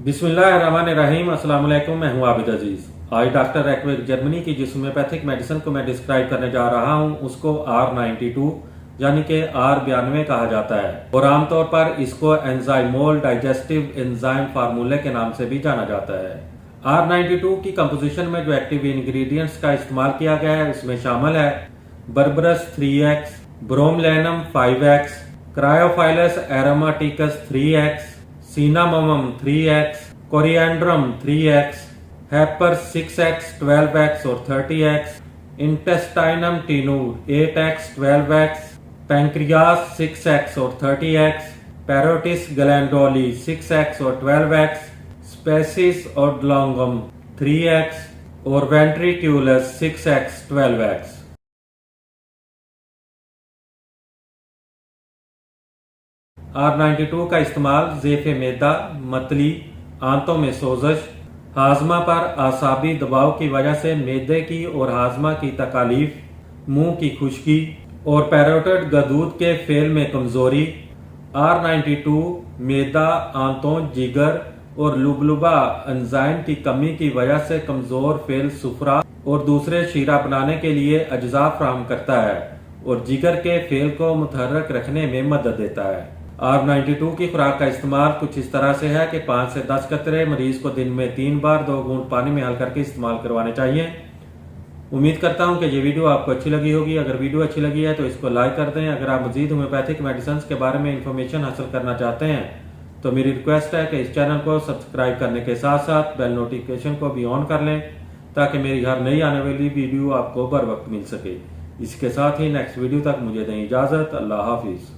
बिस्मिल्लाहिर्रहमानिर्रहीम। अस्सलाम वालेकुम। मैं हूं आबिद अजीज। आज डॉक्टर एक्विक जर्मनी की जिस होम्योपैथिक मेडिसिन को मैं डिस्क्राइब करने जा रहा हूं उसको R92 यानी कि R92 कहा जाता है और आमतौर पर इसको एंजाइमोल डाइजेस्टिव एंजाइम फार्मूले के नाम से भी जाना जाता है। R92 की कंपोजिशन में जो एक्टिव इंग्रेडिएंट्स का इस्तेमाल किया गया है उसमें शामिल है berberis 3x, ब्रोमोलिनम 5x, क्रायोफाइलस एरोमेटिकस 3x, Cinnamomum 3x, coriandrum 3x, हेपर 6x, 12x और 30x, इंटेस्टाइनम टिनूर 8x, 12x, pancreas 6x और 30x, पैरोटिस ग्लैंडोली 6x और 12x, स्पेसिस ओब्लोंगम 3x और वेंट्रिक्यूलस 6x, 12x। R92 का इस्तेमाल ज़ेफ़े मैदा, मतली, आंतों में सोजश, हाजमा पर आसाबी दबाव की वजह से मैदे की और हाजमा की तकालीफ, मुंह की खुश्की और पैरोटिड गदूद के फेल में कमजोरी, R92 मैदा, आंतों, जिगर और लुबलुबा एंजाइम की कमी की वजह से कमजोर फेल सुफरा और दूसरे शीरा बनाने के लिए अज्जा फराहम करता है और जिगर के फेल को मुतहर्रिक रखने में मदद देता है। R92 की खुराक का इस्तेमाल कुछ इस तरह से है कि 5 से 10 कतरे मरीज को दिन में 3 बार 2 घूंट पानी में हल करके इस्तेमाल करवाने चाहिए। उम्मीद करता हूं कि ये वीडियो आपको अच्छी लगी होगी। अगर वीडियो अच्छी लगी है तो इसको लाइक कर दें। अगर आप मजीद होम्योपैथिक मेडिसिन के बारे में इंफॉर्मेशन हासिल करना चाहते हैं तो मेरी रिक्वेस्ट है कि इस चैनल को सब्सक्राइब करने के साथ साथ बेल नोटिफिकेशन को भी ऑन कर लें ताकि मेरी हर नई आने वाली वीडियो आपको बर वक्त मिल सके। इसके साथ ही नेक्स्ट वीडियो तक मुझे दें इजाजत। अल्लाह हाफिज।